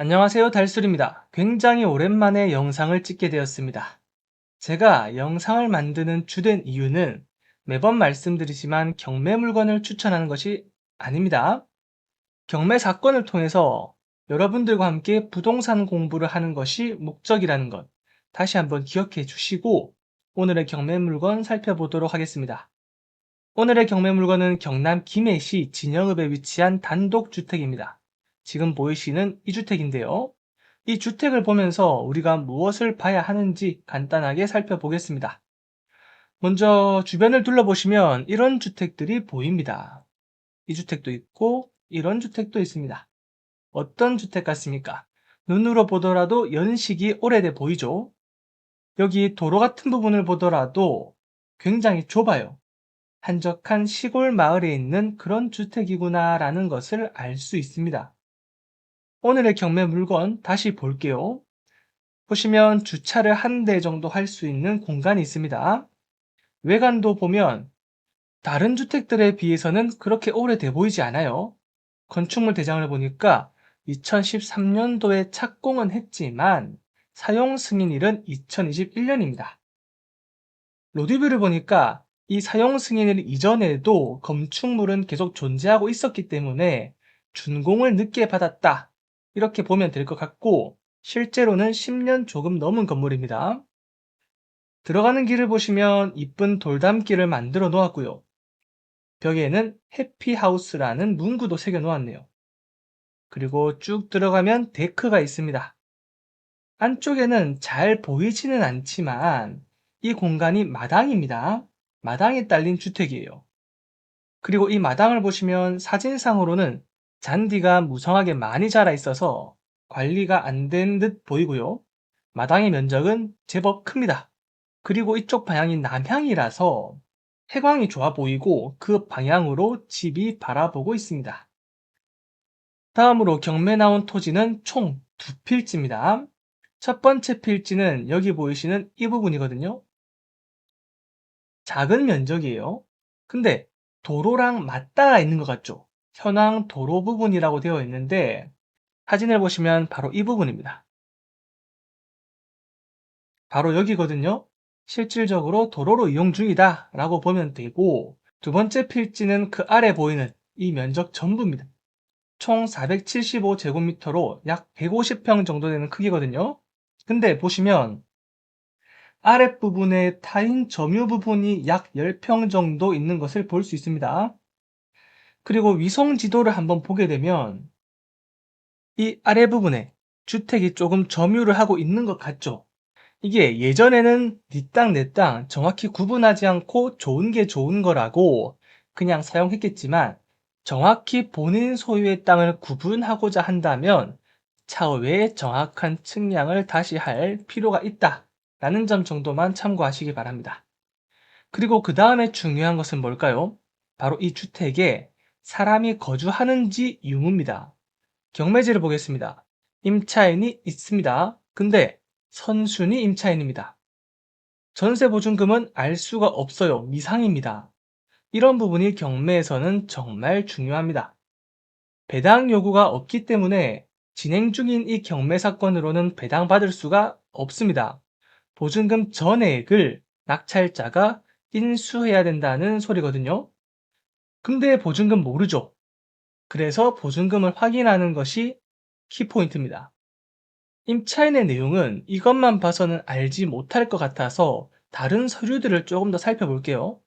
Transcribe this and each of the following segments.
안녕하세요, 달술입니다. 굉장히 오랜만에 영상을 찍게 되었습니다. 제가 영상을 만드는 주된 이유는 매번 말씀드리지만 경매 물건을 추천하는 것이 아닙니다. 경매 사건을 통해서 여러분들과 함께 부동산 공부를 하는 것이 목적이라는 것 다시 한번 기억해 주시고 오늘의 경매 물건 살펴보도록 하겠습니다. 오늘의 경매 물건은 경남 김해시 진영읍에 위치한 단독주택입니다. 지금 보이시는 이 주택인데요. 이 주택을 보면서 우리가 무엇을 봐야 하는지 간단하게 살펴보겠습니다. 먼저 주변을 둘러보시면 이런 주택들이 보입니다. 이 주택도 있고 이런 주택도 있습니다. 어떤 주택 같습니까? 눈으로 보더라도 연식이 오래돼 보이죠? 여기 도로 같은 부분을 보더라도 굉장히 좁아요. 한적한 시골 마을에 있는 그런 주택이구나라는 것을 알 수 있습니다. 오늘의 경매 물건 다시 볼게요. 보시면 주차를 한 대 정도 할 수 있는 공간이 있습니다. 외관도 보면 다른 주택들에 비해서는 그렇게 오래돼 보이지 않아요. 건축물 대장을 보니까 2013년도에 착공은 했지만 사용 승인일은 2021년입니다. 로드뷰를 보니까 이 사용 승인일 이전에도 건축물은 계속 존재하고 있었기 때문에 준공을 늦게 받았다. 이렇게 보면 될 것 같고 실제로는 10년 조금 넘은 건물입니다. 들어가는 길을 보시면 이쁜 돌담길을 만들어 놓았고요. 벽에는 해피하우스라는 문구도 새겨 놓았네요. 그리고 쭉 들어가면 데크가 있습니다. 안쪽에는 잘 보이지는 않지만 이 공간이 마당입니다. 마당에 딸린 주택이에요. 그리고 이 마당을 보시면 사진상으로는 잔디가 무성하게 많이 자라 있어서 관리가 안 된 듯 보이고요. 마당의 면적은 제법 큽니다. 그리고 이쪽 방향이 남향이라서 해광이 좋아 보이고 그 방향으로 집이 바라보고 있습니다. 다음으로 경매 나온 토지는 총 두 필지입니다. 첫 번째 필지는 여기 보이시는 이 부분이거든요. 작은 면적이에요. 근데 도로랑 맞닿아 있는 것 같죠? 현황 도로 부분이라고 되어 있는데 사진을 보시면 바로 이 부분입니다. 바로 여기거든요. 실질적으로 도로로 이용 중이다 라고 보면 되고 두 번째 필지는 그 아래 보이는 이 면적 전부입니다. 총 475제곱미터로 약 150평 정도 되는 크기거든요. 근데 보시면 아랫부분에 타인 점유 부분이 약 10평 정도 있는 것을 볼 수 있습니다. 그리고 위성 지도를 한번 보게 되면 이 아래 부분에 주택이 조금 점유를 하고 있는 것 같죠? 이게 예전에는 네 땅, 내 땅 정확히 구분하지 않고 좋은 게 좋은 거라고 그냥 사용했겠지만 정확히 본인 소유의 땅을 구분하고자 한다면 차후에 정확한 측량을 다시 할 필요가 있다라는 점 정도만 참고하시기 바랍니다. 그리고 그 다음에 중요한 것은 뭘까요? 바로 이 주택에 사람이 거주하는지 유무입니다. 경매지를 보겠습니다. 임차인이 있습니다. 근데 선순위 임차인입니다. 전세보증금은 알 수가 없어요. 미상입니다. 이런 부분이 경매에서는 정말 중요합니다. 배당 요구가 없기 때문에 진행 중인 이 경매 사건으로는 배당받을 수가 없습니다. 보증금 전액을 낙찰자가 인수해야 된다는 소리거든요. 근데 보증금 모르죠. 그래서 보증금을 확인하는 것이 키포인트입니다. 임차인의 내용은 이것만 봐서는 알지 못할 것 같아서 다른 서류들을 조금 더 살펴볼게요.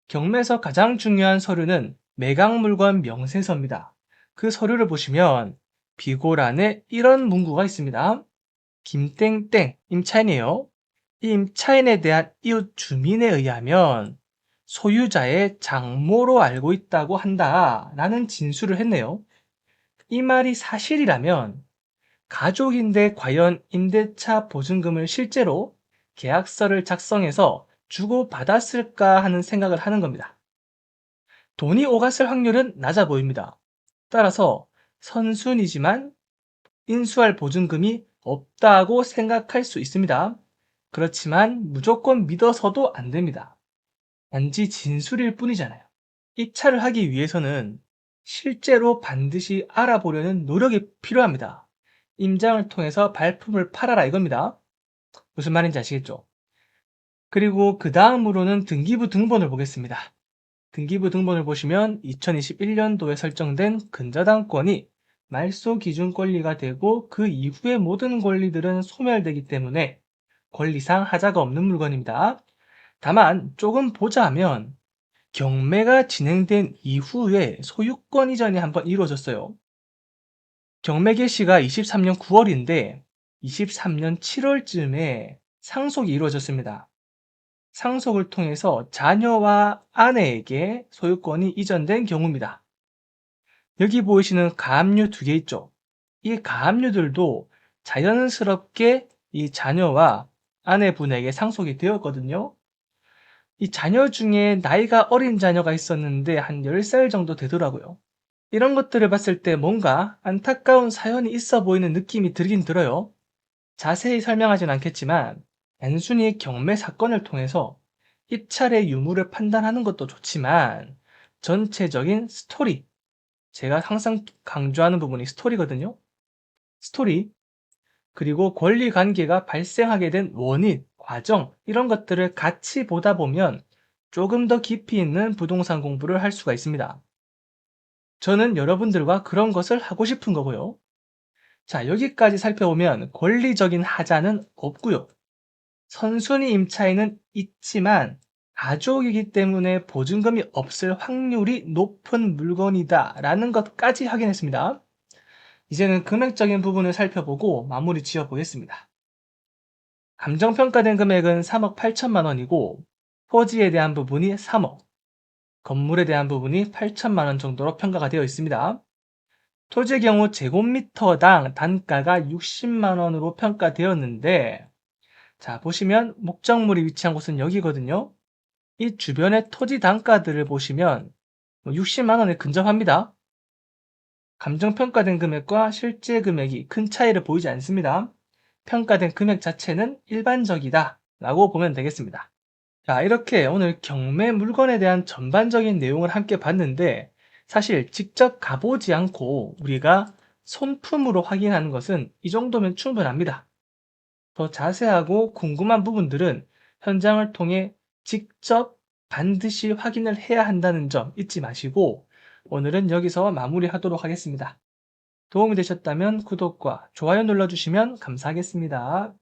경매에서 가장 중요한 서류는 매각물건 명세서입니다. 그 서류를 보시면 비고란에 이런 문구가 있습니다. 김땡땡 임차인이에요. 이 임차인에 대한 이웃 주민에 의하면 소유자의 장모로 알고 있다고 한다라는 진술을 했네요. 이 말이 사실이라면 가족인데 과연 임대차 보증금을 실제로 계약서를 작성해서 주고받았을까 하는 생각을 하는 겁니다. 돈이 오갔을 확률은 낮아 보입니다. 따라서 선순이지만 인수할 보증금이 없다고 생각할 수 있습니다. 그렇지만 무조건 믿어서도 안 됩니다. 단지 진술일 뿐이잖아요. 입찰을 하기 위해서는 실제로 반드시 알아보려는 노력이 필요합니다. 임장을 통해서 발품을 팔아라 이겁니다. 무슨 말인지 아시겠죠? 그리고 그 다음으로는 등기부 등본을 보겠습니다. 등기부 등본을 보시면 2021년도에 설정된 근저당권이 말소 기준 권리가 되고 그 이후의 모든 권리들은 소멸되기 때문에 권리상 하자가 없는 물건입니다. 다만 조금 보자면 경매가 진행된 이후에 소유권 이전이 한번 이루어졌어요. 경매 개시가 23년 9월인데 23년 7월쯤에 상속이 이루어졌습니다. 상속을 통해서 자녀와 아내에게 소유권이 이전된 경우입니다. 여기 보이시는 가압류 두 개 있죠? 이 가압류들도 자연스럽게 이 자녀와 아내분에게 상속이 되었거든요. 이 자녀 중에 나이가 어린 자녀가 있었는데 한 10살 정도 되더라고요. 이런 것들을 봤을 때 뭔가 안타까운 사연이 있어 보이는 느낌이 들긴 들어요. 자세히 설명하진 않겠지만 단순히 경매 사건을 통해서 입찰의 유무를 판단하는 것도 좋지만 전체적인 스토리, 제가 항상 강조하는 부분이 스토리거든요. 스토리, 그리고 권리 관계가 발생하게 된 원인, 과정, 이런 것들을 같이 보다 보면 조금 더 깊이 있는 부동산 공부를 할 수가 있습니다. 저는 여러분들과 그런 것을 하고 싶은 거고요. 자, 여기까지 살펴보면 권리적인 하자는 없고요. 선순위 임차인은 있지만 가족이기 때문에 보증금이 없을 확률이 높은 물건이다 라는 것까지 확인했습니다. 이제는 금액적인 부분을 살펴보고 마무리 지어 보겠습니다. 감정평가된 금액은 3억 8천만 원이고 토지에 대한 부분이 3억, 건물에 대한 부분이 8천만 원 정도로 평가가 되어 있습니다. 토지의 경우 제곱미터당 단가가 60만 원으로 평가되었는데, 자, 보시면 목적물이 위치한 곳은 여기거든요. 이 주변의 토지 단가들을 보시면 60만 원에 근접합니다. 감정평가된 금액과 실제 금액이 큰 차이를 보이지 않습니다. 평가된 금액 자체는 일반적이다 라고 보면 되겠습니다. 자, 이렇게 오늘 경매 물건에 대한 전반적인 내용을 함께 봤는데 사실 직접 가보지 않고 우리가 손품으로 확인하는 것은 이 정도면 충분합니다. 더 자세하고 궁금한 부분들은 현장을 통해 직접 반드시 확인을 해야 한다는 점 잊지 마시고 오늘은 여기서 마무리하도록 하겠습니다. 도움이 되셨다면 구독과 좋아요 눌러주시면 감사하겠습니다.